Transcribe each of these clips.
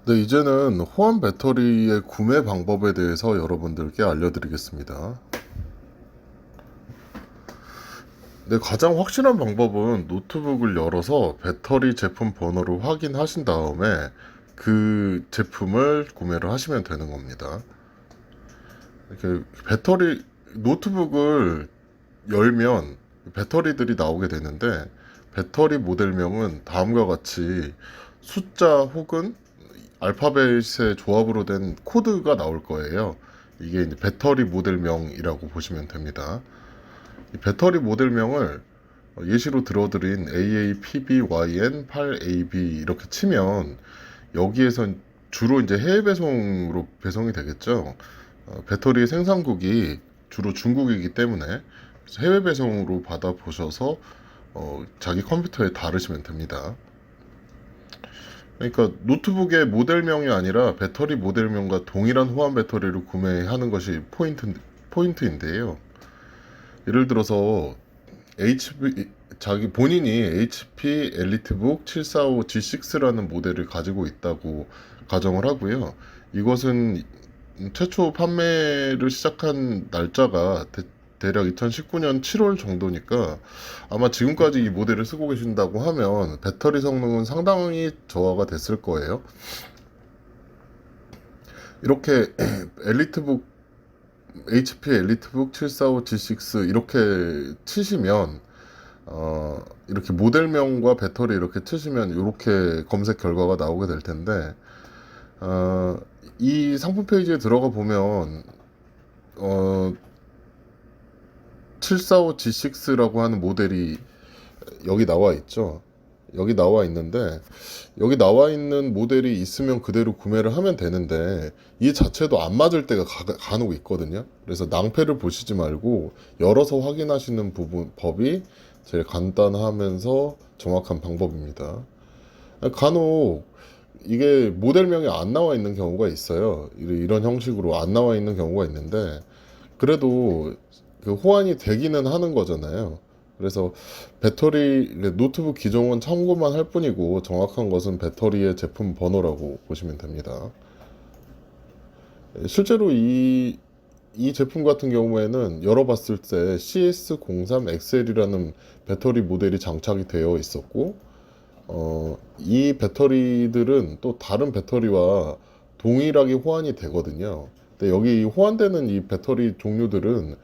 네, 이제는 호환 배터리의 구매 방법에 대해서 여러분들께 알려드리겠습니다. 네, 가장 확실한 방법은 노트북을 열어서 배터리 제품 번호를 확인하신 다음에 그 제품을 구매를 하시면 되는 겁니다. 이렇게 노트북을 열면 배터리들이 나오게 되는데, 배터리 모델명은 다음과 같이 숫자 혹은 알파벳의 조합으로 된 코드가 나올 거예요. 이게 이제 배터리 모델명이라고 보시면 됩니다. 이 배터리 모델명을 예시로 들어드린 AAPBYN8AB 이렇게 치면, 여기에선 주로 이제 해외 배송으로 배송이 되겠죠. 배터리의 생산국이 주로 중국이기 때문에 해외 배송으로 받아 보셔서 자기 컴퓨터에 다르시면 됩니다. 그러니까 노트북의 모델명이 아니라 배터리 모델명과 동일한 호환 배터리를 구매하는 것이 포인트인데요. 예를 들어서 자기 본인이 HP 엘리트북 745G6라는 모델을 가지고 있다고 가정을 하고요. 이것은 최초 판매를 시작한 날짜가 대략 2019년 7월 정도니까, 아마 지금까지 이 모델을 쓰고 계신다고 하면 배터리 성능은 상당히 저하가 됐을 거예요. 이렇게 엘리트북 HP 엘리트북 745G6 이렇게 치시면, 이렇게 모델명과 배터리 이렇게 치시면 이렇게 검색 결과가 나오게 될 텐데, 이 상품 페이지에 들어가 보면 745G6라고 하는 모델이 여기 나와 있죠. 여기 나와 있는데, 여기 나와 있는 모델이 있으면 그대로 구매를 하면 되는데, 이 자체도 안 맞을 때가 간혹 있거든요. 그래서 낭패를 보시지 말고 열어서 확인하시는 법이 제일 간단하면서 정확한 방법입니다. 간혹 이게 모델명이 안 나와 있는 경우가 있어요. 이런 형식으로 안 나와 있는 경우가 있는데, 그래도 그 호환이 되기는 하는 거잖아요. 그래서 노트북 기종은 참고만 할 뿐이고, 정확한 것은 배터리의 제품 번호라고 보시면 됩니다. 실제로 이 제품 같은 경우에는 열어봤을 때 CS03XL이라는 배터리 모델이 장착이 되어 있었고, 이 배터리들은 또 다른 배터리와 동일하게 호환이 되거든요. 근데 여기 호환되는 이 배터리 종류들은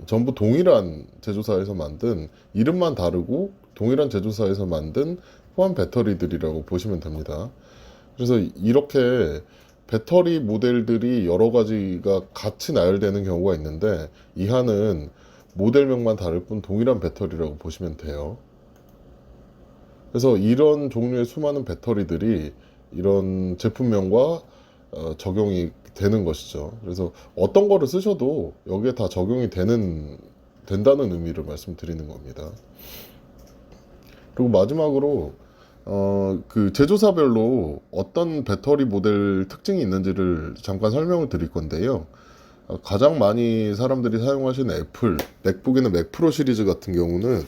전부 동일한 제조사에서 만든, 이름만 다르고 동일한 제조사에서 만든 호환 배터리들이라고 보시면 됩니다. 그래서 이렇게 배터리 모델들이 여러 가지가 같이 나열되는 경우가 있는데, 이하는 모델명만 다를 뿐 동일한 배터리라고 보시면 돼요. 그래서 이런 종류의 수많은 배터리들이 이런 제품명과 적용이 되는 것이죠. 그래서 어떤 거를 쓰셔도 여기에 다 적용이 된다는 의미를 말씀드리는 겁니다. 그리고 마지막으로 그 제조사별로 어떤 배터리 모델 특징이 있는지를 잠깐 설명을 드릴 건데요. 가장 많이 사람들이 사용하시는 맥북이나 맥 프로 시리즈 같은 경우는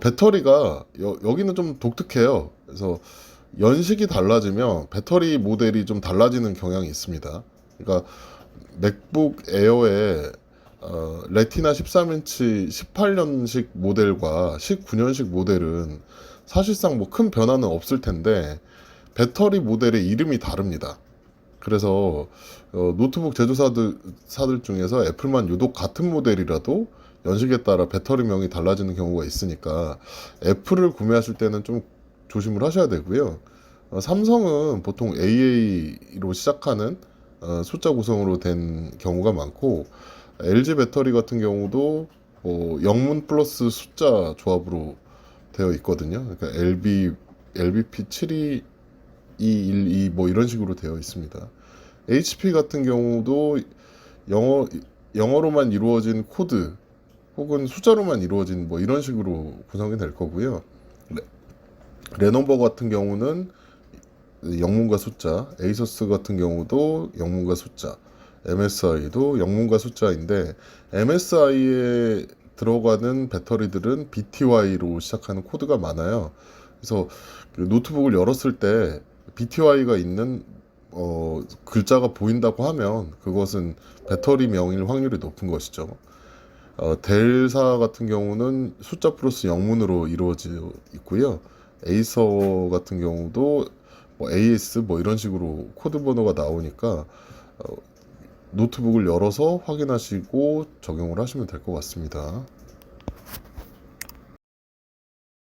배터리가 여기는 좀 독특해요. 그래서 연식이 달라지면 배터리 모델이 좀 달라지는 경향이 있습니다. 그러니까 맥북 에어의 레티나 13인치 18년식 모델과 19년식 모델은 사실상 뭐 큰 변화는 없을 텐데, 배터리 모델의 이름이 다릅니다. 그래서 노트북 제조사들 중에서 애플만 유독 같은 모델이라도 연식에 따라 배터리명이 달라지는 경우가 있으니까 애플을 구매하실 때는 좀 조심을 하셔야 되고요. 삼성은 보통 AA로 시작하는 숫자 구성으로 된 경우가 많고, LG 배터리 같은 경우도 영문 플러스 숫자 조합으로 되어 있거든요. 그러니까 LBP72212 뭐 이런 식으로 되어 있습니다. HP 같은 경우도 영어, 영어로만 이루어진 코드 혹은 숫자로만 이루어진 뭐 이런 식으로 구성이 될 거고요. 레노버 같은 경우는 영문과 숫자, 에이서스 같은 경우도 영문과 숫자, MSI도 영문과 숫자인데, MSI에 들어가는 배터리들은 BTY로 시작하는 코드가 많아요. 그래서 그 노트북을 열었을 때 BTY가 있는 글자가 보인다고 하면 그것은 배터리명일 확률이 높은 것이죠. 델사 같은 경우는 숫자 플러스 영문으로 이루어져 있고요. 에이서 같은 경우도 뭐 AS 뭐 이런 식으로 코드 번호가 나오니까 노트북을 열어서 확인하시고 적용을 하시면 될 것 같습니다.